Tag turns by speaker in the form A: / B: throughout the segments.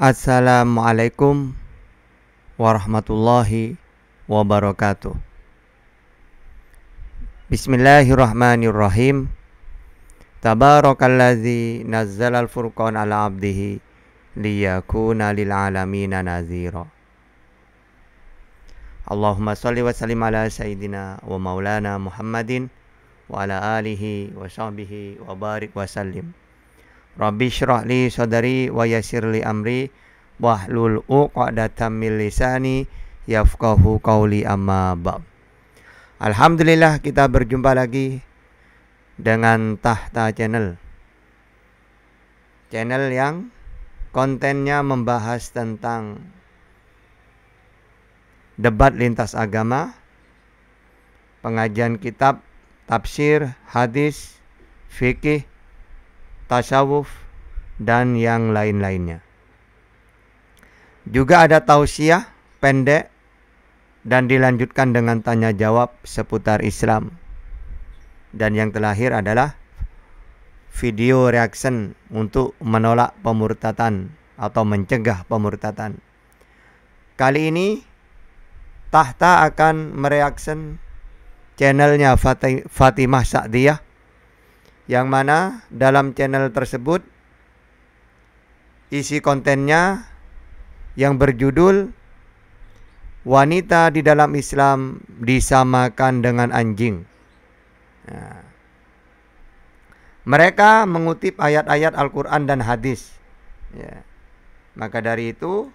A: Assalamualaikum warahmatullahi wabarakatuh. Bismillahirrahmanirrahim. Tabarakalladzi nazzalal furqan ala abdihi liyakuna lil alamina nazira. Allahumma shalli wa sallim ala sayyidina wa maulana Muhammadin wa ala alihi wa sahbihi wa barik wa sallim. Rabbi syrah li sadari wa yassir li amri wahlul 'uqdatam min lisani yafqahu qawli amma ba'd. Alhamdulillah kita berjumpa lagi dengan Tahta Channel. Channel yang kontennya membahas tentang debat lintas agama, pengajian kitab, tafsir, hadis, fikih, tasawuf, dan yang lain-lainnya. Juga ada tausiah pendek dan dilanjutkan dengan tanya jawab seputar Islam. Dan yang terakhir adalah video reaction untuk menolak pemurtadan atau mencegah pemurtadan. Kali ini Tahta akan mereaction channelnya Fatimah Sa'diyah, yang mana dalam channel tersebut isi kontennya yang berjudul wanita di dalam Islam disamakan dengan anjing. Nah, mereka mengutip ayat-ayat Al-Quran dan hadis. Ya. Maka dari itu,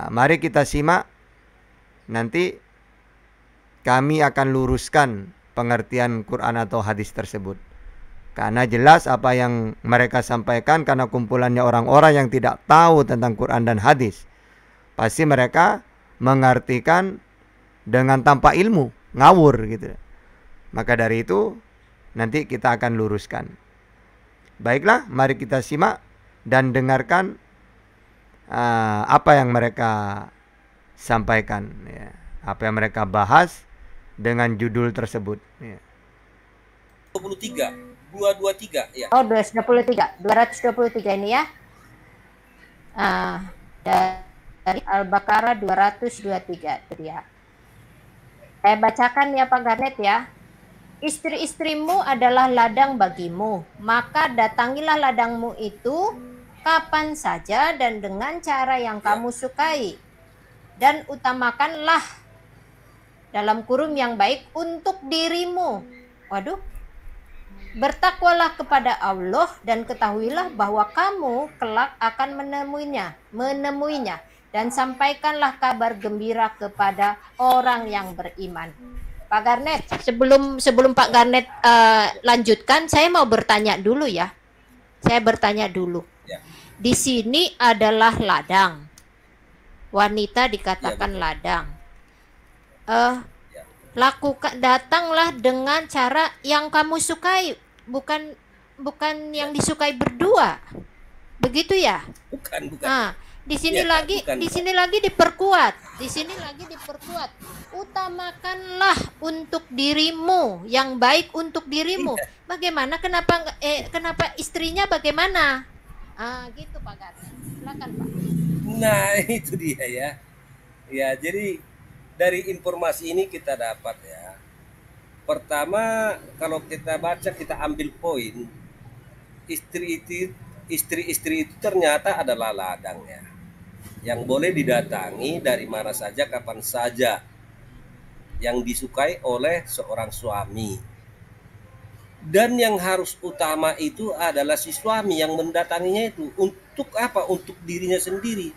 A: mari kita simak. Nanti kami akan luruskan pengertian Quran atau hadis tersebut. Karena jelas apa yang mereka sampaikan karena kumpulannya orang-orang yang tidak tahu tentang Quran dan hadis. Pasti mereka mengartikan dengan tanpa ilmu, ngawur gitu. Maka dari itu nanti kita akan luruskan. Baiklah, mari kita simak dan dengarkan apa yang mereka sampaikan, ya. Apa yang mereka bahas dengan judul tersebut, ya.
B: 223 ya.
C: Oh, 223 ini ya. Dari Al-Baqarah 223 itu dia. Saya bacakan ya Pak Garnet ya. Istri-istrimu adalah ladang bagimu, maka datangilah ladangmu itu kapan saja dan dengan cara yang kamu sukai, dan utamakanlah dalam kurung yang baik untuk dirimu. Waduh. Bertakwalah kepada Allah dan ketahuilah bahwa kamu kelak akan menemuinya, dan sampaikanlah kabar gembira kepada orang yang beriman. Pak Garnet, sebelum Pak Garnet lanjutkan, saya mau bertanya dulu ya. Saya bertanya dulu.
B: Ya.
C: Di sini adalah ladang. Wanita dikatakan
B: ya,
C: ladang. Lakukan, datanglah dengan cara yang kamu sukai, bukan yang disukai berdua, begitu ya?
B: Bukan.
C: Nah, di sini
B: ya,
C: lagi,
B: bukan.
C: di sini lagi diperkuat, Utamakanlah untuk dirimu yang baik untuk dirimu.
B: Iya.
C: Bagaimana? Kenapa istrinya bagaimana? Gitu Pak Garnet. Silakan Pak.
B: Nah, itu dia ya. Ya, jadi dari informasi ini kita dapat ya. Pertama, kalau kita baca, kita ambil poin, istri-istri itu ternyata adalah ladang ya, yang boleh didatangi dari mana saja, kapan saja, yang disukai oleh seorang suami. Dan yang harus utama itu adalah si suami yang mendatanginya itu. Untuk apa? Untuk dirinya sendiri.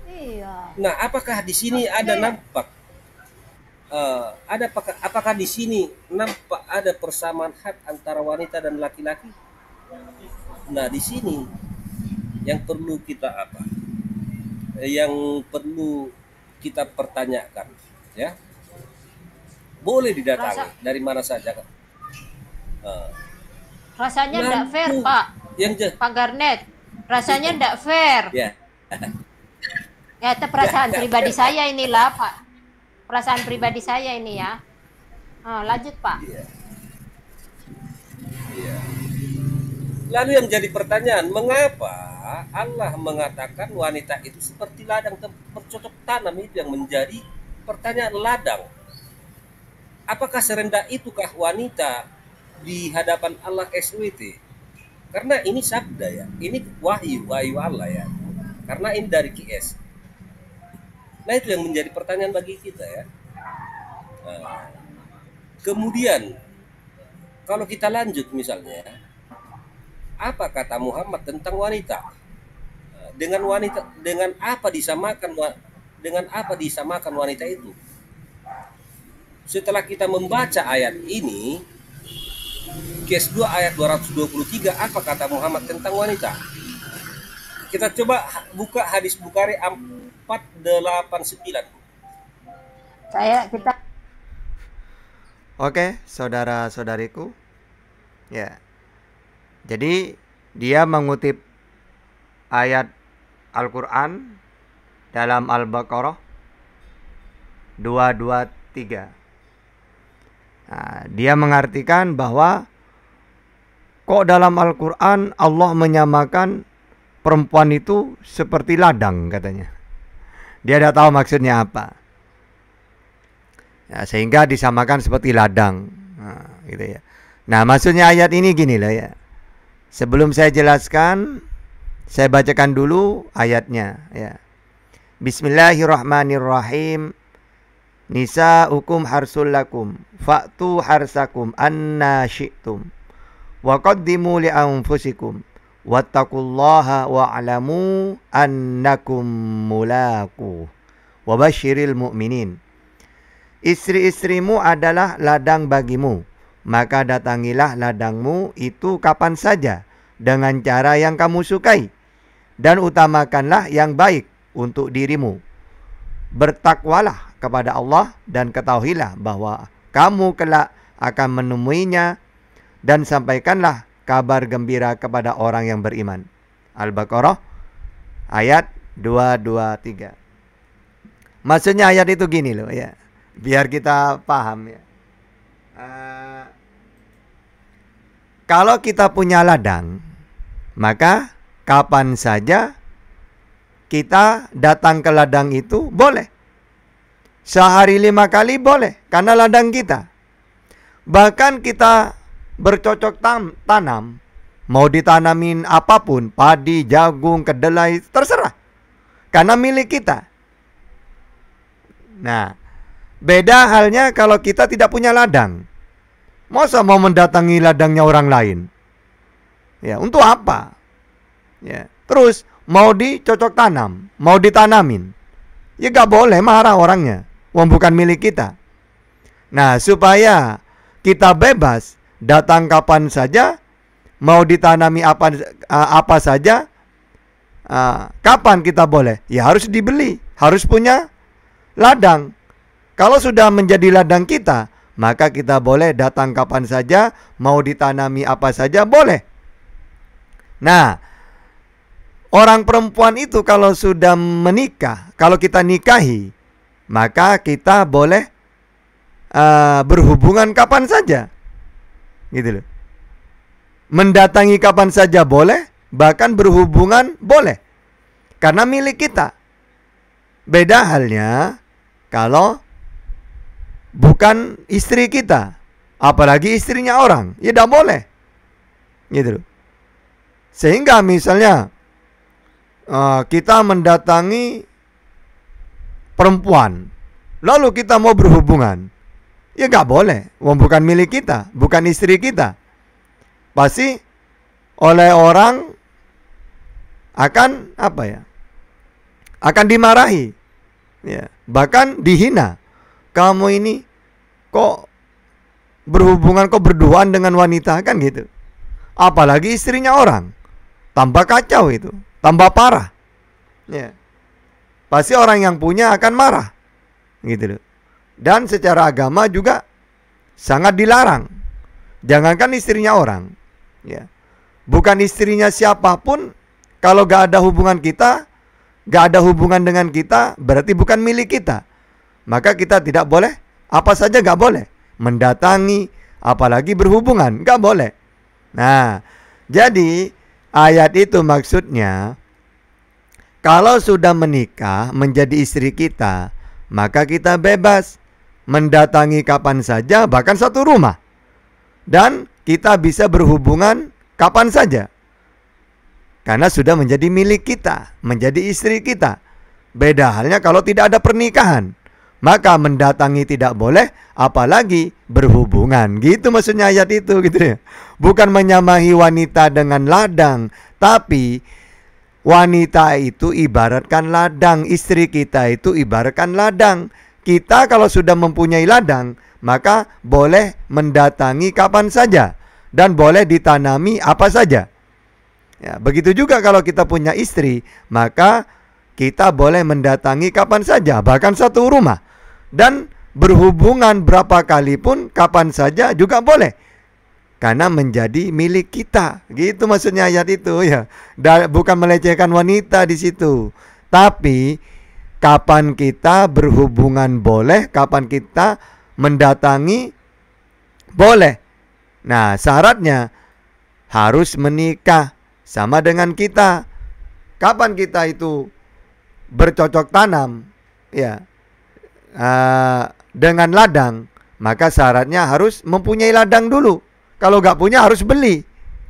C: Iya.
B: Nah, apakah di sini ada nampak? Apakah di sini nampak ada persamaan hak antara wanita dan laki-laki? Nah, di sini yang perlu kita apa? Yang perlu kita pertanyakan, ya. Boleh didatangi dari mana saja, kan?
C: Rasanya tidak fair, Pak. Pak Garnet, rasanya tidak fair.
B: Ya.
C: Ya, itu perasaan pribadi saya inilah, Pak. Perasaan pribadi saya ini ya. Lanjut, Pak.
B: Iya. Lalu yang jadi pertanyaan, mengapa Allah mengatakan wanita itu seperti ladang bercocok tanam? Itu yang menjadi pertanyaan ladang. Apakah serendah itukah wanita di hadapan Allah SWT? Karena ini sabda ya, ini wahyu Allah ya. Karena ini dari QS. Nah itu yang menjadi pertanyaan bagi kita ya. Nah, kemudian kalau kita lanjut misalnya, apa kata Muhammad tentang wanita? Dengan apa disamakan wanita itu? Setelah kita membaca ayat ini, Kes 2 ayat 223, apa kata Muhammad tentang wanita? Kita coba buka hadis Bukhari 489.
C: Kita
A: Oke, saudara-saudariku. Ya. Jadi dia mengutip ayat Al-Qur'an dalam Al-Baqarah 223. Nah, dia mengartikan bahwa kok dalam Al-Quran Allah menyamakan perempuan itu seperti ladang katanya. Dia tidak tahu maksudnya apa. Ya, sehingga disamakan seperti ladang. Nah, gitu ya. Nah, maksudnya ayat ini gini lah ya. Sebelum saya jelaskan, saya bacakan dulu ayatnya ya. Bismillahirrahmanirrahim. Nisa'ukum harsul lakum fa'tu harsakum anna syi'tum wa qaddimu li anfusikum wattaqullaha wa'lamu annakum mulaqu wa basyiril mu'minin. Istri-istrimu adalah ladang bagimu, maka datangilah ladangmu itu kapan saja dengan cara yang kamu sukai, dan utamakanlah yang baik untuk dirimu. Bertakwalah kepada Allah dan ketahuilah bahwa kamu kelak akan menemuinya, dan sampaikanlah kabar gembira kepada orang yang beriman. Al-Baqarah ayat 223. Maksudnya ayat itu gini loh ya, biar kita paham ya. Kalau kita punya ladang, maka kapan saja kita datang ke ladang itu boleh. Sehari 5 kali boleh, karena ladang kita. Bahkan kita bercocok tanam, mau ditanamin apapun, padi, jagung, kedelai, terserah. Karena milik kita. Nah, beda halnya kalau kita tidak punya ladang. Masa mau mendatangi ladangnya orang lain? Ya, untuk apa? Ya, terus mau dicocok tanam, mau ditanamin, ya gak boleh, marah orangnya, wong bukan milik kita. Nah, supaya kita bebas datang kapan saja, mau ditanami apa saja, kapan kita boleh? Ya harus dibeli, harus punya ladang. Kalau sudah menjadi ladang kita, maka kita boleh datang kapan saja, mau ditanami apa saja boleh. Nah, orang perempuan itu kalau sudah menikah, kalau kita nikahi, maka kita boleh berhubungan kapan saja, gitu loh. Mendatangi kapan saja boleh, bahkan berhubungan boleh, karena milik kita. Beda halnya kalau bukan istri kita, apalagi istrinya orang, ya tidak boleh, gitu loh. Sehingga misalnya kita mendatangi perempuan, lalu kita mau berhubungan, ya gak boleh, bukan milik kita, bukan istri kita. Pasti oleh orang akan apa ya? Akan dimarahi, ya, bahkan dihina. Kamu ini kok berhubungan, kok berduaan dengan wanita, kan gitu. Apalagi istrinya orang, tambah kacau itu, tambah parah. Ya. Pasti orang yang punya akan marah, gitu loh. Dan secara agama juga sangat dilarang. Jangankan istrinya orang, ya, bukan istrinya siapapun, kalau gak ada hubungan kita, gak ada hubungan dengan kita, berarti bukan milik kita. Maka kita tidak boleh, apa saja gak boleh mendatangi, apalagi berhubungan, gak boleh. Nah, Jadi ayat itu maksudnya, kalau sudah menikah menjadi istri kita, maka kita bebas mendatangi kapan saja, bahkan satu rumah. Dan kita bisa berhubungan kapan saja. Karena sudah menjadi milik kita, menjadi istri kita. Beda halnya kalau tidak ada pernikahan. Maka mendatangi tidak boleh, apalagi berhubungan. Gitu maksudnya ayat itu gitu ya. Bukan menyamahi wanita dengan ladang, tapi wanita itu ibaratkan ladang, istri kita itu ibaratkan ladang. Kita kalau sudah mempunyai ladang, maka boleh mendatangi kapan saja dan boleh ditanami apa saja. Ya, begitu juga kalau kita punya istri, maka kita boleh mendatangi kapan saja, bahkan satu rumah. Dan berhubungan berapa kali pun, kapan saja juga boleh. Karena menjadi milik kita. Gitu maksudnya ayat itu ya. Bukan melecehkan wanita di situ. Tapi kapan kita berhubungan boleh, kapan kita mendatangi boleh. Nah, syaratnya harus menikah sama dengan kita. Kapan kita itu bercocok tanam ya dengan ladang, maka syaratnya harus mempunyai ladang dulu. Kalau nggak punya harus beli,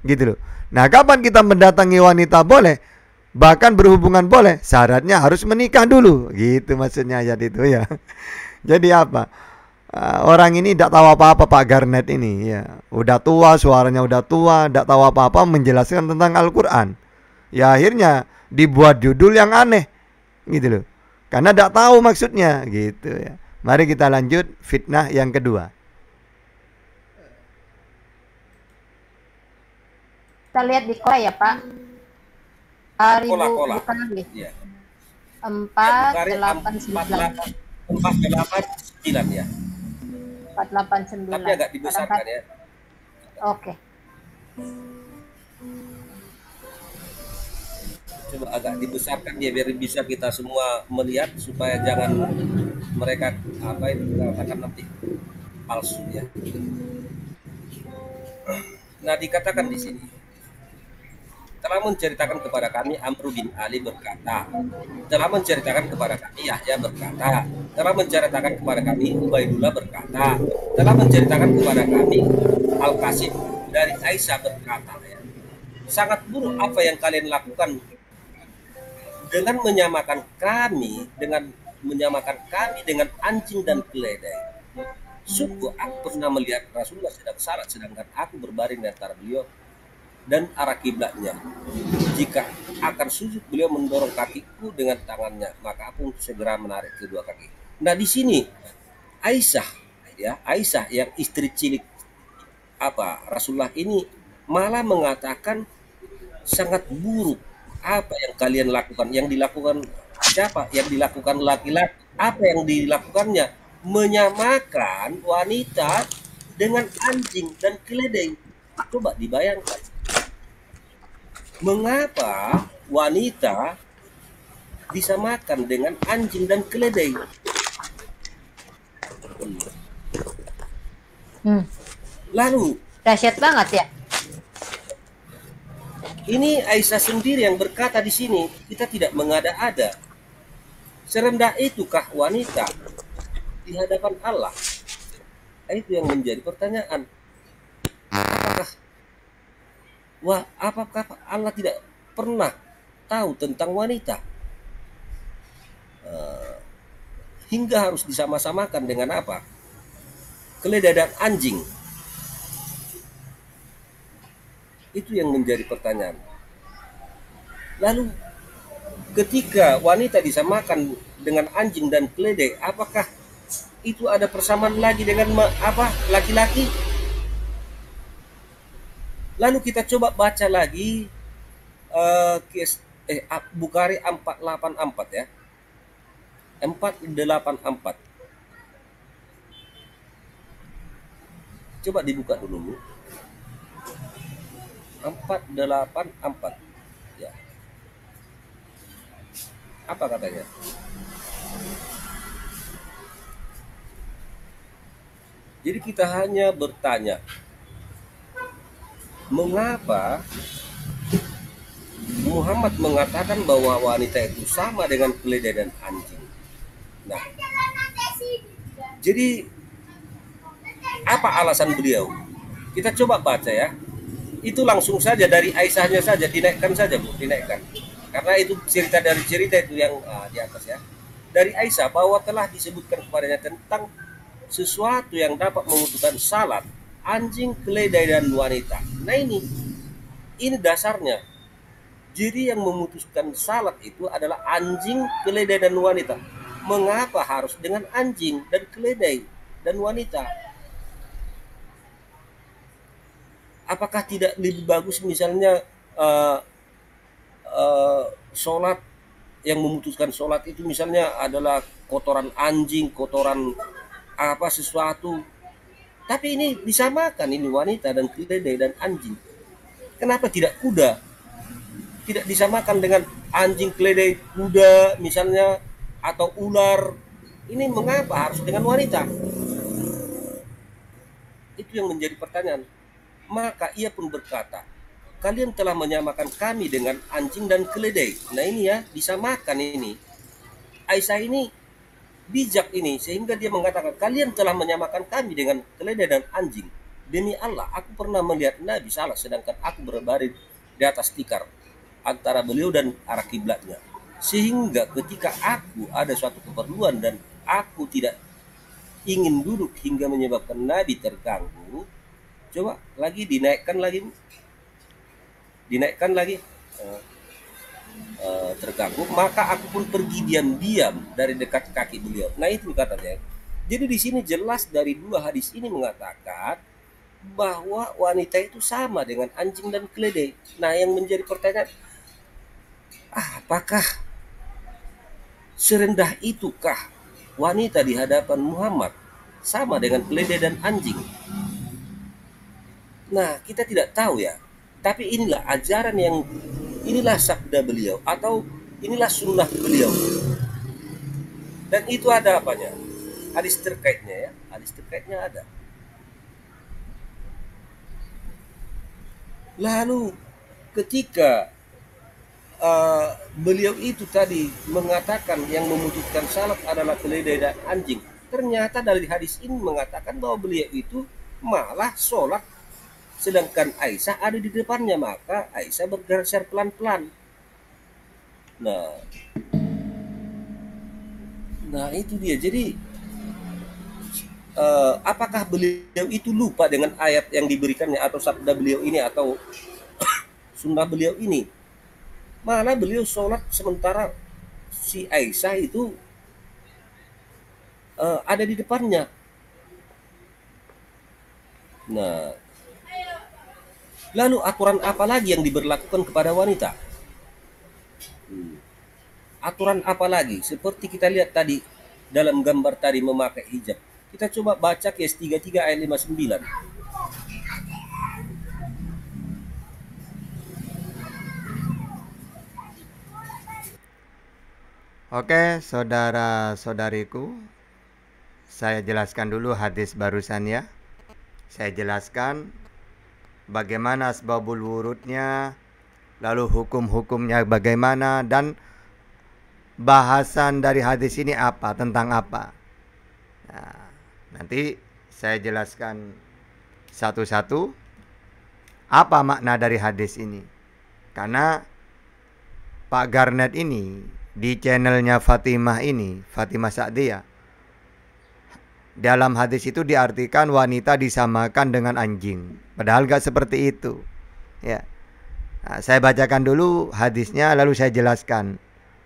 A: gitu loh. Nah, kapan kita mendatangi wanita boleh, bahkan berhubungan boleh, syaratnya harus menikah dulu, gitu maksudnya ayat itu ya. Jadi apa? Orang ini tidak tahu apa-apa Pak Garnet ini ya. Udah tua, suaranya udah tua, tidak tahu apa-apa menjelaskan tentang Al-Quran. Ya akhirnya dibuat judul yang aneh, gitu loh. Karena tidak tahu maksudnya, gitu ya. Mari kita lanjut fitnah yang kedua.
C: Kita lihat di kola ya Pak.
B: Kola.
C: Bukan lagi.
B: Iya.
C: 489.
B: 489 ya.
C: 489.
B: Tapi agak dibesarkan ya.
C: Oke.
B: Coba agak dibesarkan ya biar bisa kita semua melihat supaya jangan mereka apa itu katakan nanti palsu ya. Nah, dikatakan di sini telah menceritakan kepada kami Amr bin Ali berkata, telah menceritakan kepada kami Yahya berkata, telah menceritakan kepada kami Ubaidullah berkata, telah menceritakan kepada kami Al-Qasim dari Aisyah berkata ya, sangat buruk apa yang kalian lakukan dengan menyamakan kami dengan anjing dan keledai. Sungguh aku pernah melihat Rasulullah sedang salat sedangkan aku berbaring di antara beliau dan arah kiblatnya. Jika akan sujud beliau mendorong kakiku dengan tangannya, maka aku segera menarik kedua kaki. Nah, di sini Aisyah yang istri cilik Rasulullah ini malah mengatakan sangat buruk apa yang kalian lakukan. Yang dilakukan siapa? Yang dilakukan laki-laki. Apa yang dilakukannya? Menyamakan wanita dengan anjing dan keledai. Coba dibayangkan. Mengapa wanita disamakan dengan anjing dan keledai? Lalu
C: Dahsyat banget ya.
B: ini Aisyah sendiri yang berkata di sini, kita tidak mengada-ada. Serendah itukah wanita di hadapan Allah? Itu yang menjadi pertanyaan. Apakah Allah tidak pernah tahu tentang wanita? Hingga harus disama-samakan dengan apa? Keledai dan anjing. Itu yang menjadi pertanyaan. Lalu ketika wanita disamakan dengan anjing dan keledai, apakah itu ada persamaan lagi dengan laki-laki? Lalu kita coba baca lagi Bukhari 484 ya. 484. Coba dibuka dulu. 484 ya. Apa katanya? Jadi kita hanya bertanya, mengapa Muhammad mengatakan bahwa wanita itu sama dengan keledai dan anjing. Nah, jadi apa alasan beliau? Kita coba baca ya. Itu langsung saja dari Aisyahnya saja, dinaikkan saja Bu, dinaikkan. Karena itu cerita dari cerita itu yang di atas ya. Dari Aisyah bahwa telah disebutkan kepadanya tentang sesuatu yang dapat membutuhkan salat, anjing, keledai dan wanita. Nah ini dasarnya. Jadi yang memutuskan salat itu adalah anjing, keledai dan wanita. Mengapa harus dengan anjing dan keledai dan wanita? Apakah tidak lebih bagus misalnya sholat yang memutuskan sholat itu misalnya adalah kotoran anjing, kotoran apa sesuatu. Tapi ini disamakan, ini wanita dan keledai dan anjing. Kenapa tidak kuda? Tidak disamakan dengan anjing, keledai, kuda misalnya, atau ular. Ini mengapa harus dengan wanita? Itu yang menjadi pertanyaan. Maka ia pun berkata, kalian telah menyamakan kami dengan anjing dan keledai. Nah ini ya, disamakan ini. Aisyah ini bijak ini, sehingga dia mengatakan, kalian telah menyamakan kami dengan keledai dan anjing. Demi Allah, aku pernah melihat Nabi salat sedangkan aku berbaring di atas tikar antara beliau dan arah kiblatnya. Sehingga ketika aku ada suatu keperluan dan aku tidak ingin duduk hingga menyebabkan Nabi terganggu, coba lagi dinaikkan lagi Bu. Dinaikkan lagi terganggu, maka aku pun pergi diam-diam dari dekat kaki beliau. Nah itu katanya. Jadi di sini jelas dari dua hadis ini mengatakan bahwa wanita itu sama dengan anjing dan keledai. Nah yang menjadi pertanyaan, apakah serendah itukah wanita di hadapan Muhammad sama dengan keledai dan anjing? Nah, kita tidak tahu ya. Tapi inilah ajaran yang, inilah sabda beliau atau inilah sunnah beliau. Dan itu ada apanya? Hadis terkaitnya ya. Hadis terkaitnya ada. Lalu ketika beliau itu tadi mengatakan yang memutuskan salat adalah keledai dan anjing, ternyata dari hadis ini mengatakan bahwa beliau itu malah sholat sedangkan Aisyah ada di depannya, maka Aisyah bergeser pelan-pelan. Nah itu dia. Jadi apakah beliau itu lupa dengan ayat yang diberikannya atau sabda beliau ini atau sunnah beliau ini? Malah beliau sholat sementara si Aisyah itu ada di depannya. Nah, lalu aturan apa lagi yang diberlakukan kepada wanita? Aturan apa lagi? Seperti kita lihat tadi dalam gambar tadi memakai hijab. Kita coba baca Qiyas 33 ayat 59.
A: Oke, saudara-saudariku, saya jelaskan dulu hadis barusan ya. Saya jelaskan bagaimana asbabul wurudnya, lalu hukum-hukumnya bagaimana, dan bahasan dari hadis ini apa, tentang apa. Nah, nanti saya jelaskan satu-satu apa makna dari hadis ini. Karena Pak Garnet ini di channelnya Fatimah ini, Fatimah Sa'diyah, dalam hadis itu diartikan wanita disamakan dengan anjing. Padahal gak seperti itu. Ya. Nah, saya bacakan dulu hadisnya lalu saya jelaskan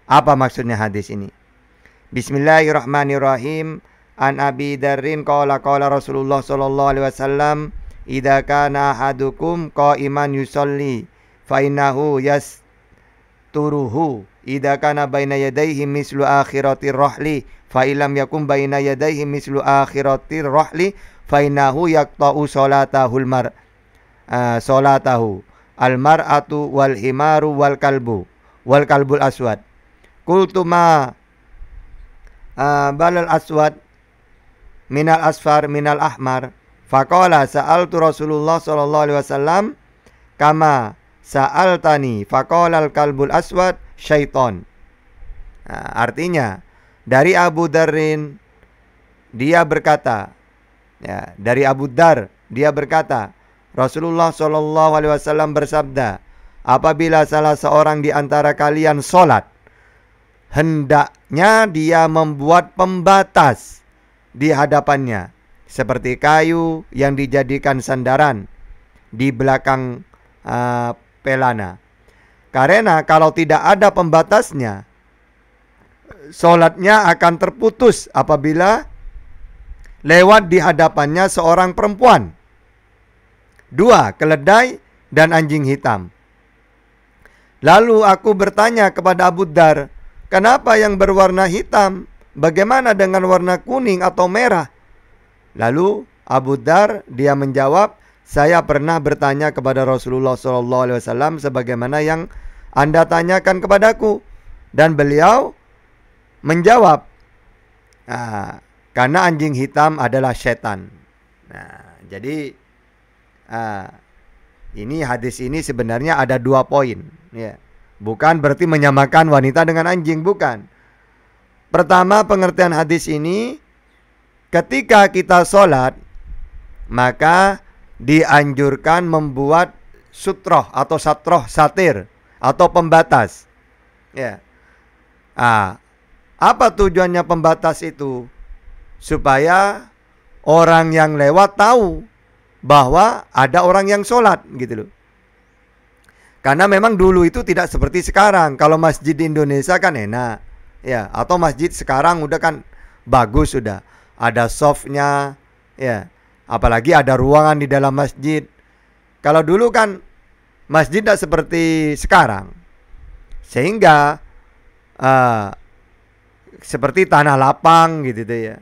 A: apa maksudnya hadis ini. Bismillahirrahmanirrahim. An Abi Dzarrin qala Rasulullah sallallahu alaihi wasallam, "Idza kana ahadukum qa'iman yusolli fa innahu yasturuhu. Idza kana baina yadayhi mislu akhiratir rahli fa illam yakum baina yadayhi mislu akhiratir rahli fa innahu yaqta'u salatahul salatahu al mar'atu wal himaru wal kalbul aswad." Qultu ma balal aswad minal asfar minal ahmar. Faqala sa'altu Rasulullah sallallahu alaihi wasallam kama sa'altani faqala al-kalbul aswad syaiton. Nah, artinya dari Abu Dzarrin dia berkata, ya, dari Abu Dzar dia berkata, Rasulullah Shallallahu Alaihi Wasallam bersabda, apabila salah seorang di antara kalian sholat, hendaknya dia membuat pembatas di hadapannya, seperti kayu yang dijadikan sandaran di belakang pelana. Karena kalau tidak ada pembatasnya, sholatnya akan terputus apabila lewat di hadapannya seorang perempuan. 2. Keledai dan anjing hitam. Lalu aku bertanya kepada Abu Dzar, kenapa yang berwarna hitam? Bagaimana dengan warna kuning atau merah? Lalu Abu Dzar dia menjawab, saya pernah bertanya kepada Rasulullah SAW sebagaimana yang Anda tanyakan kepadaku. Dan beliau menjawab, karena anjing hitam adalah setan. Nah, jadi ini hadis ini sebenarnya ada 2 poin, ya. Bukan berarti menyamakan wanita dengan anjing, bukan. Pertama, pengertian hadis ini, ketika kita sholat, maka dianjurkan membuat sutroh atau satroh, satir atau pembatas. Ya. Apa tujuannya pembatas itu? Supaya orang yang lewat tahu bahwa ada orang yang sholat, gitu loh. Karena memang dulu itu tidak seperti sekarang. Kalau masjid di Indonesia kan enak, ya. Atau masjid sekarang udah kan bagus, sudah ada softnya, ya. Apalagi ada ruangan di dalam masjid. Kalau dulu kan masjid tidak seperti sekarang, sehingga seperti tanah lapang gitu ya.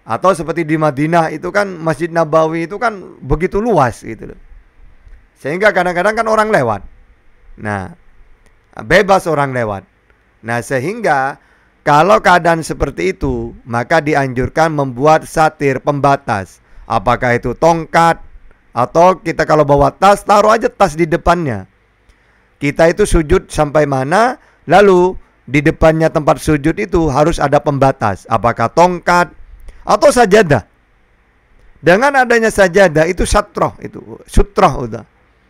A: Atau seperti di Madinah itu kan Masjid Nabawi itu kan begitu luas gitu loh. Sehingga kadang-kadang kan orang lewat. Nah, bebas orang lewat. Nah, sehingga kalau keadaan seperti itu, maka dianjurkan membuat satir pembatas. Apakah itu tongkat, atau kita kalau bawa tas, taruh aja tas di depannya. Kita itu sujud sampai mana, lalu di depannya tempat sujud itu harus ada pembatas. Apakah tongkat atau sajadah. Dengan adanya sajadah itu satroh, itu sutroh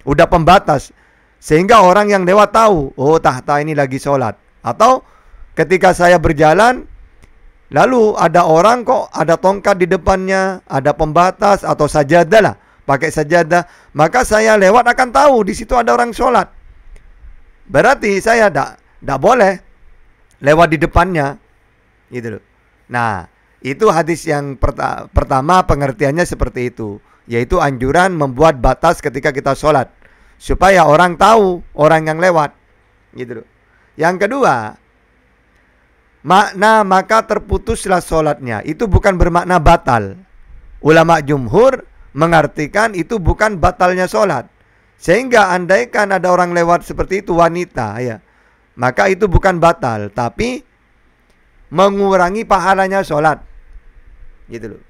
A: udah pembatas, sehingga orang yang lewat tahu, oh tahta ini lagi sholat. Atau ketika saya berjalan, lalu ada orang kok ada tongkat di depannya, ada pembatas atau sajadah lah, pakai sajadah, maka saya lewat akan tahu di situ ada orang sholat. Berarti saya tidak boleh lewat di depannya, gitu loh. Nah, itu hadis yang pertama pengertiannya seperti itu, yaitu anjuran membuat batas ketika kita sholat, supaya orang tahu orang yang lewat, gitu loh. Yang kedua, makna maka terputuslah sholatnya, itu bukan bermakna batal. Ulama jumhur mengartikan itu bukan batalnya sholat, sehingga andaikan ada orang lewat seperti itu, wanita ya, maka itu bukan batal, tapi mengurangi pahalanya sholat, gitu loh.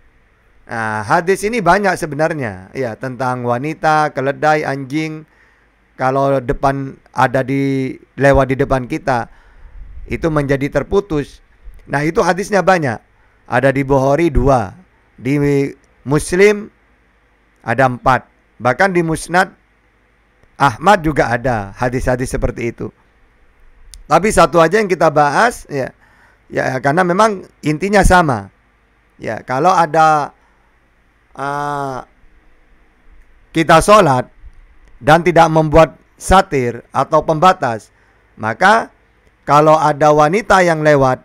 A: Nah, hadis ini banyak sebenarnya, ya, tentang wanita, keledai, anjing. Kalau depan ada lewat di depan kita, itu menjadi terputus. Nah, itu hadisnya banyak. Ada di Bukhari 2, di Muslim ada 4, bahkan di Musnad Ahmad juga ada hadis-hadis seperti itu. Tapi satu aja yang kita bahas, ya, karena memang intinya sama. Ya, kalau ada kita sholat dan tidak membuat satir atau pembatas, maka kalau ada wanita yang lewat,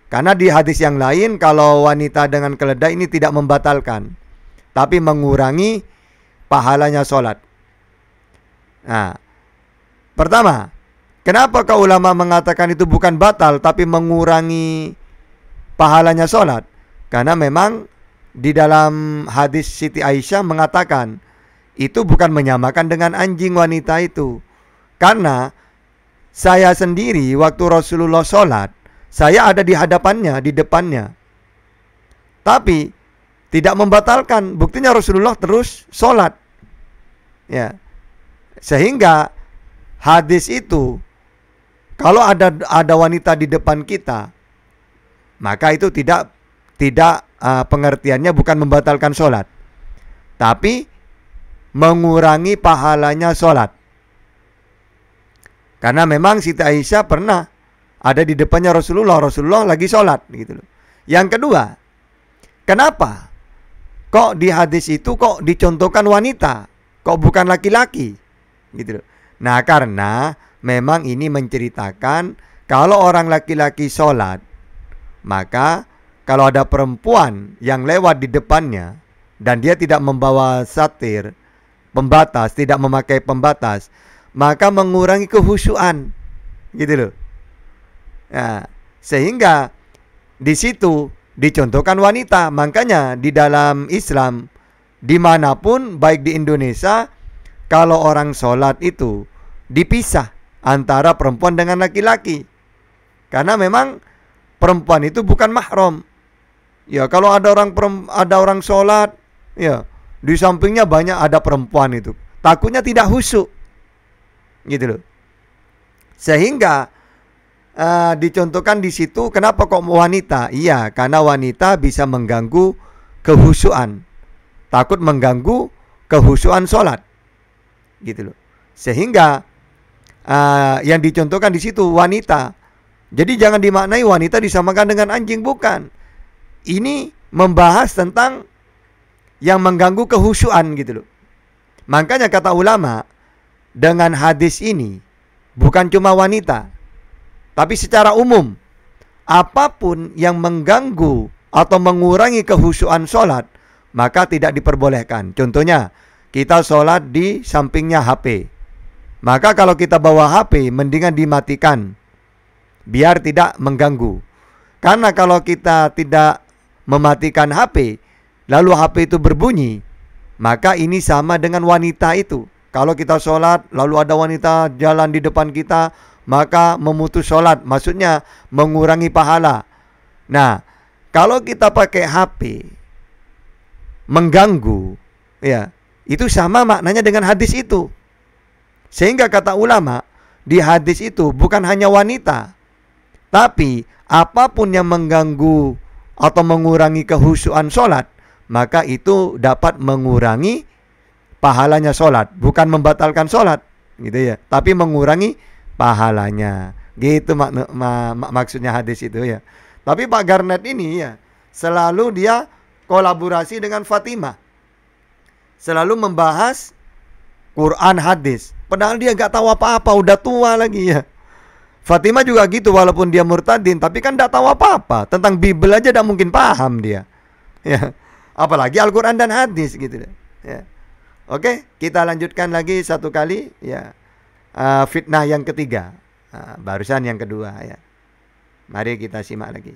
A: karena di hadis yang lain kalau wanita dengan keledai ini tidak membatalkan, tapi mengurangi pahalanya sholat. Nah, pertama, kenapa ulama mengatakan itu bukan batal tapi mengurangi pahalanya sholat? Karena memang di dalam hadis Siti Aisyah mengatakan itu bukan menyamakan dengan anjing wanita itu. Karena saya sendiri waktu Rasulullah sholat, saya ada di hadapannya, di depannya, tapi tidak membatalkan. Buktinya Rasulullah terus sholat. Ya, Sehingga hadis itu kalau ada wanita di depan kita, maka itu tidak pengertiannya bukan membatalkan sholat, tapi mengurangi pahalanya sholat. Karena memang Siti Aisyah pernah ada di depannya Rasulullah lagi sholat gitu loh. Yang kedua, kenapa kok di hadis itu kok dicontohkan wanita, kok bukan laki-laki gitu loh. Nah, karena memang ini menceritakan kalau orang laki-laki sholat, maka kalau ada perempuan yang lewat di depannya dan dia tidak membawa satir, pembatas, tidak memakai pembatas, maka mengurangi kehusyuan gitu loh. Nah, sehingga di situ dicontohkan wanita. Makanya di dalam Islam dimanapun, baik di Indonesia, kalau orang sholat itu dipisah antara perempuan dengan laki-laki, karena memang perempuan itu bukan mahram. Ya, kalau ada orang sholat, ya di sampingnya banyak ada perempuan, itu takutnya tidak khusyuk gitu loh. Sehingga dicontohkan di situ. Kenapa kok wanita? Iya, karena wanita bisa mengganggu kehusyuan, takut mengganggu kehusyuan sholat gitu loh. Sehingga yang dicontohkan di situ wanita. Jadi jangan dimaknai wanita disamakan dengan anjing, bukan. Ini membahas tentang yang mengganggu kehusyuan gitu loh. Makanya kata ulama, dengan hadis ini bukan cuma wanita, tapi secara umum, apapun yang mengganggu atau mengurangi kehusyuan sholat, maka tidak diperbolehkan. Contohnya, kita sholat di sampingnya HP. Maka kalau kita bawa HP, mendingan dimatikan, biar tidak mengganggu. Karena kalau kita tidak mematikan HP, lalu HP itu berbunyi, maka ini sama dengan wanita itu. Kalau kita sholat, lalu ada wanita jalan di depan kita, maka memutus sholat, maksudnya mengurangi pahala. Nah, kalau kita pakai HP mengganggu, ya, itu sama maknanya dengan hadis itu. Sehingga kata ulama, di hadis itu bukan hanya wanita, tapi apapun yang mengganggu atau mengurangi kehusyuan sholat, maka itu dapat mengurangi pahalanya sholat. Bukan membatalkan sholat gitu ya, tapi mengurangi pahalanya. Gitu maksudnya hadis itu ya. Tapi Pak Garnet ini ya, selalu dia kolaborasi dengan Fatimah, selalu membahas Quran hadis, padahal dia gak tahu apa-apa, udah tua lagi ya. Fatimah juga gitu, walaupun dia murtadin, tapi kan gak tahu apa-apa tentang Bible aja, gak mungkin paham dia ya, apalagi Al-Quran dan hadis gitu ya. Oke, kita lanjutkan lagi satu kali ya. Fitnah yang ketiga, barusan yang kedua ya. Mari kita simak lagi.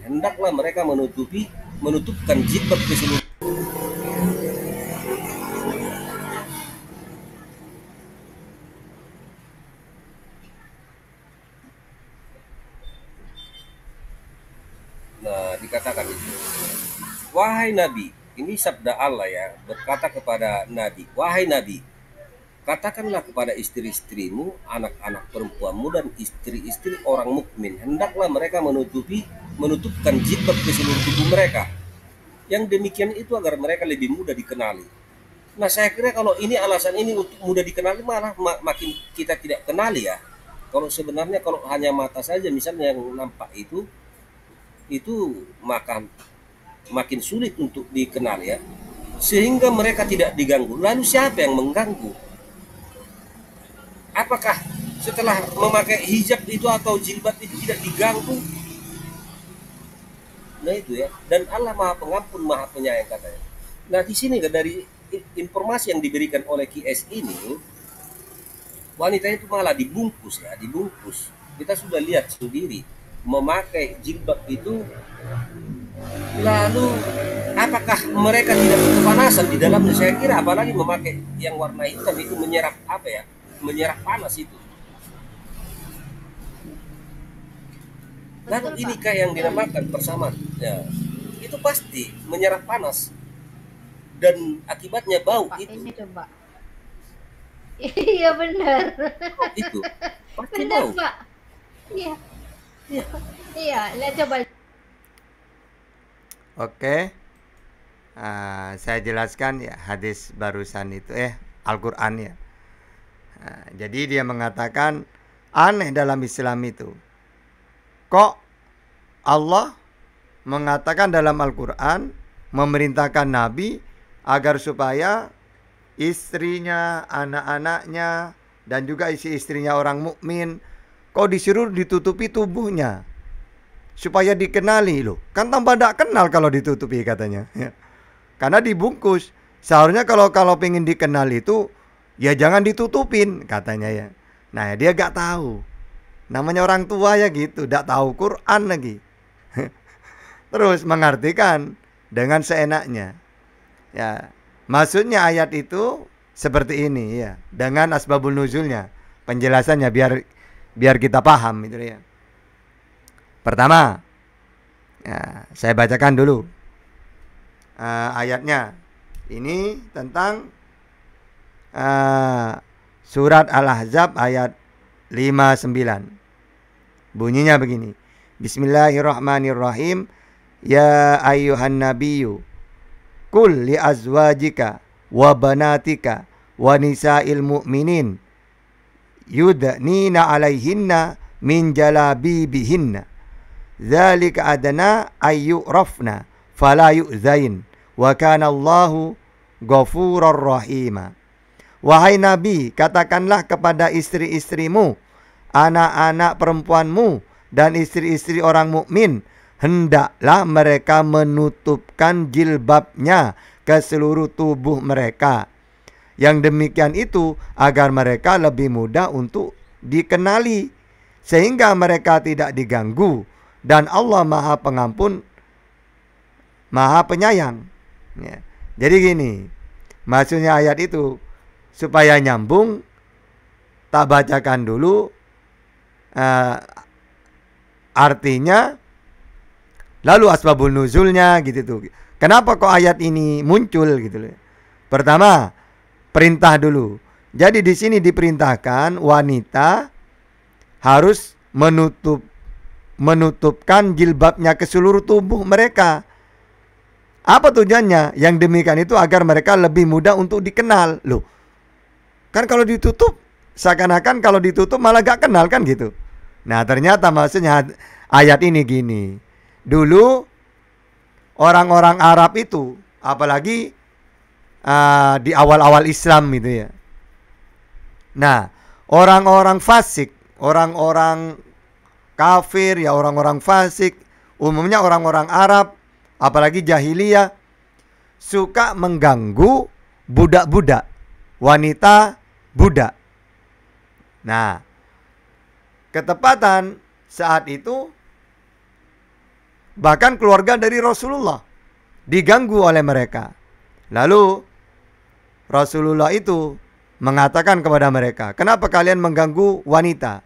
B: Hendaklah mereka menutupkan jilbab keseluruhan. Nah, dikatakan itu, wahai Nabi, ini sabda Allah ya, berkata kepada Nabi, wahai Nabi, katakanlah kepada istri-istrimu, anak-anak perempuanmu, dan istri-istri orang mukmin, hendaklah mereka menutupkan jilbab ke seluruh tubuh mereka. Yang demikian itu agar mereka lebih mudah dikenali. Nah, saya kira kalau ini alasan ini untuk mudah dikenali, malah makin kita tidak kenali ya. Kalau sebenarnya kalau hanya mata saja misalnya yang nampak itu maka makin sulit untuk dikenal ya, sehingga mereka tidak diganggu. Lalu siapa yang mengganggu? Apakah setelah memakai hijab itu atau jilbab itu tidak diganggu? Nah itu ya, dan Allah Maha Pengampun, Maha Penyayang katanya. Nah di sini dari informasi yang diberikan oleh QS ini, wanita itu malah dibungkus ya, dibungkus. Kita sudah lihat sendiri memakai jilbab itu, lalu apakah mereka tidak kepanasan di dalamnya? Saya kira apalagi memakai yang warna hitam itu menyerap apa ya, menyerap panas itu. Lalu
C: Betul,
B: ini
C: Pak.
B: kayak yang dinamakan bersama, ya, itu pasti menyerap panas dan akibatnya bau
C: Pak,
B: itu.
C: ini coba. Iya benar.
B: Itu pasti
C: Benar,
B: bau.
C: Pak. Iya,
B: Iya.
C: iya. Lihat coba.
A: Oke. Saya jelaskan ya hadis barusan itu Al-Qur'an ya. Jadi dia mengatakan aneh dalam Islam itu. Kok Allah mengatakan dalam Al-Qur'an memerintahkan Nabi agar supaya istrinya, anak-anaknya dan juga istrinya orang mukmin kok disuruh ditutupi tubuhnya supaya dikenali loh. Kan tambah tidak kenal kalau ditutupi katanya. Ya. Karena dibungkus. Seharusnya kalau pengen dikenal itu ya jangan ditutupin katanya ya. Nah dia gak tahu. Namanya orang tua ya gitu, gak tahu Quran lagi. Terus mengartikan dengan seenaknya. Ya, maksudnya ayat itu seperti ini ya, dengan asbabul nuzulnya, penjelasannya biar kita paham itu ya. Pertama, ya, saya bacakan dulu ayatnya. Ini tentang surat Al-Ahzab ayat 59. Bunyinya begini. Bismillahirrahmanirrahim. Ya ayyuhan nabiyyu qul li azwajika wa banatika wa nisa'il mu'minin yudnina 'alaihinna min jalabibihinna dzalika adna ayyurafna fala yu'zain wa kana Allahu ghafurur rahima. Wahai Nabi, katakanlah kepada istri-istrimu, anak-anak perempuanmu dan istri-istri orang mukmin, hendaklah mereka menutupkan jilbabnya ke seluruh tubuh mereka. Yang demikian itu agar mereka lebih mudah untuk dikenali, sehingga mereka tidak diganggu, dan Allah Maha Pengampun, Maha Penyayang. Ya. Jadi gini, maksudnya ayat itu supaya nyambung, tak bacakan dulu artinya, lalu asbabul nuzulnya gitu tuh. Kenapa kok ayat ini muncul gitu loh. Pertama, perintah dulu. Jadi di sini diperintahkan wanita harus menutupkan jilbabnya ke seluruh tubuh mereka. Apa tujuannya? Yang demikian itu agar mereka lebih mudah untuk dikenal. Loh, kan kalau ditutup, seakan-akan kalau ditutup malah gak kenal kan gitu. Nah ternyata maksudnya ayat ini gini. Dulu orang-orang Arab itu, apalagi di awal-awal Islam itu ya. Nah orang-orang fasik, orang-orang kafir ya, orang-orang fasik, umumnya orang-orang Arab, apalagi jahiliyah, suka mengganggu budak-budak, wanita budak. Nah, ketepatan saat itu bahkan keluarga dari Rasulullah diganggu oleh mereka. Lalu Rasulullah itu mengatakan kepada mereka, kenapa kalian mengganggu wanita?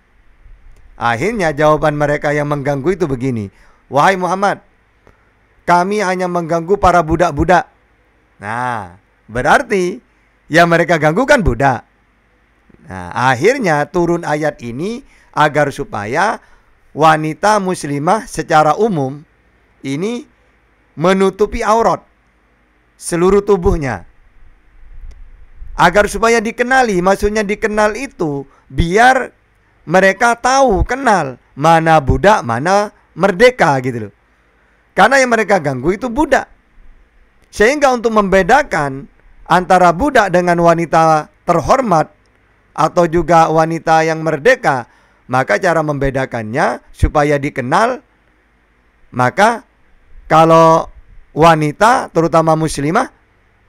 A: Akhirnya jawaban mereka yang mengganggu itu begini, wahai Muhammad, kami hanya mengganggu para budak-budak. Nah, berarti yang mereka ganggu kan budak. Nah, akhirnya turun ayat ini agar supaya wanita muslimah secara umum ini menutupi aurat seluruh tubuhnya. Agar supaya dikenali, maksudnya dikenal itu biar mereka tahu, kenal mana budak, mana merdeka gitu loh. Karena yang mereka ganggu itu budak. Sehingga untuk membedakan antara budak dengan wanita terhormat atau juga wanita yang merdeka, maka cara membedakannya supaya dikenal, maka kalau wanita terutama muslimah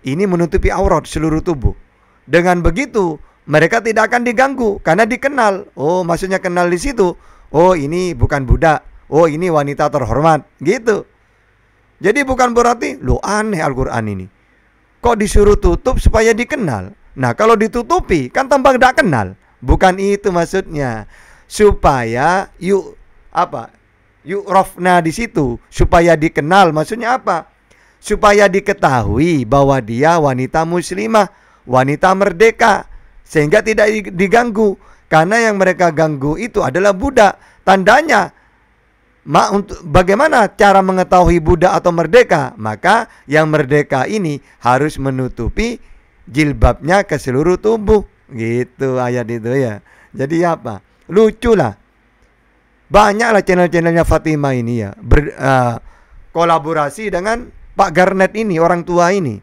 A: ini menutupi aurat seluruh tubuh. Dengan begitu mereka tidak akan diganggu karena dikenal. Oh, maksudnya kenal di situ. Oh, ini bukan budak. Oh, ini wanita terhormat gitu. Jadi bukan berarti lo aneh Al-Quran ini. Kok disuruh tutup supaya dikenal? Nah, kalau ditutupi kan tambah tidak kenal. Bukan itu maksudnya. Supaya yu'rafna di situ, supaya dikenal. Maksudnya apa? Supaya diketahui bahwa dia wanita muslimah, wanita merdeka, sehingga tidak diganggu. Karena yang mereka ganggu itu adalah budak. Tandanya, bagaimana cara mengetahui budak atau merdeka? Maka yang merdeka ini harus menutupi jilbabnya ke seluruh tubuh. Gitu ayat itu ya. Jadi apa? Lucu lah. Banyaklah channel-channelnya Fatimah ini ya, kolaborasi dengan Pak Garnet ini, orang tua ini,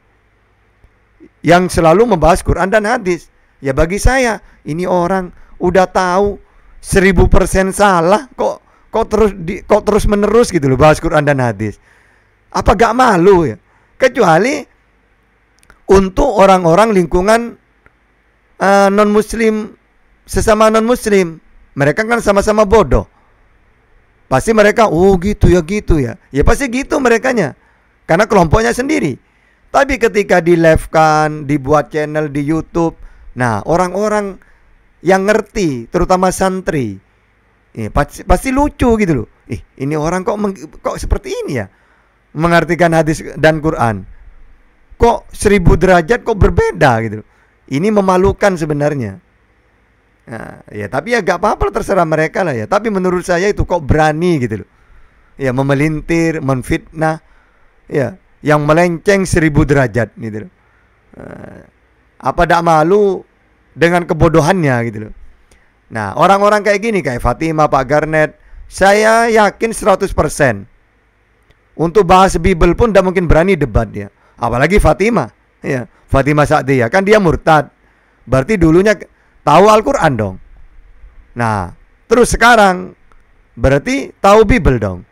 A: yang selalu membahas Quran dan hadis. Ya bagi saya, ini orang udah tahu 1000% salah, kok terus menerus gitu loh bahas Quran dan hadis. Apa gak malu ya? Kecuali untuk orang-orang lingkungan non muslim, sesama non muslim, mereka kan sama-sama bodoh. Pasti mereka, oh gitu ya. Ya pasti gitu merekanya, karena kelompoknya sendiri. Tapi ketika di live-kan, dibuat channel di YouTube, nah orang-orang yang ngerti, terutama santri, pasti lucu gitu loh. Ini orang kok seperti ini ya, mengartikan hadis dan Quran. Kok 1000 derajat kok berbeda gitu loh. Ini memalukan sebenarnya. Nah, ya tapi ya gak apa-apa, terserah mereka lah ya. Tapi menurut saya itu kok berani gitu loh. Ya memelintir, menfitnah, ya yang melenceng 1000 derajat gitu loh. Apa tak malu dengan kebodohannya gitu loh. Nah, orang-orang kayak gini, kayak Fatimah, Pak Garnet, saya yakin 100% untuk bahas Bible pun tidak mungkin berani debat dia. Apalagi Fatimah, ya Fatimah Sa'diyah, kan dia murtad. Berarti dulunya tahu Al-Quran dong. Nah, terus sekarang berarti tahu Bible dong.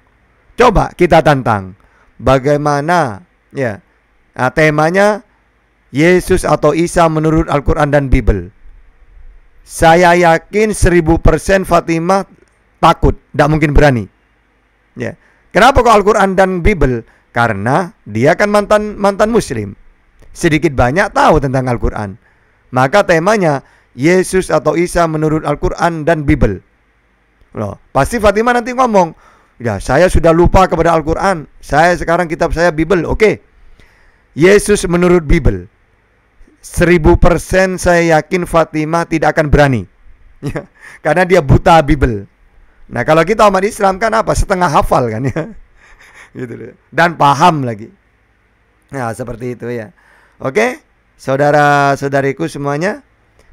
A: Coba kita tantang. Bagaimana ya? Nah, temanya Yesus atau Isa menurut Al-Quran dan Bible. Saya yakin 1000% Fatimah takut, tidak mungkin berani. Ya. Kenapa kok Al-Quran dan Bible? Karena dia kan mantan muslim. Sedikit banyak tahu tentang Al-Quran. Maka temanya Yesus atau Isa menurut Al-Quran dan Bible. Loh, pasti Fatimah nanti ngomong, ya saya sudah lupa kepada Al-Quran, saya sekarang kitab saya Bible. Oke. Yesus menurut Bible. 1000% saya yakin Fatimah tidak akan berani. Ya, karena dia buta Bible. Nah, kalau kita umat Islam kan apa? Setengah hafal kan ya. Gitu loh. Dan paham lagi. Nah, seperti itu ya. Oke, saudara-saudariku semuanya,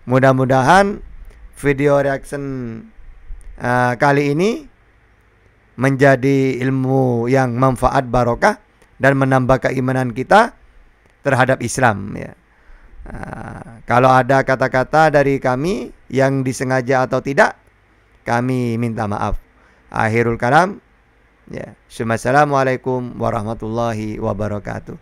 A: mudah-mudahan video reaction kali ini menjadi ilmu yang manfaat, barokah, dan menambah keimanan kita terhadap Islam ya. Kalau ada kata-kata dari kami yang disengaja atau tidak, kami minta maaf. Akhirul kalam ya. Assalamualaikum warahmatullahi wabarakatuh.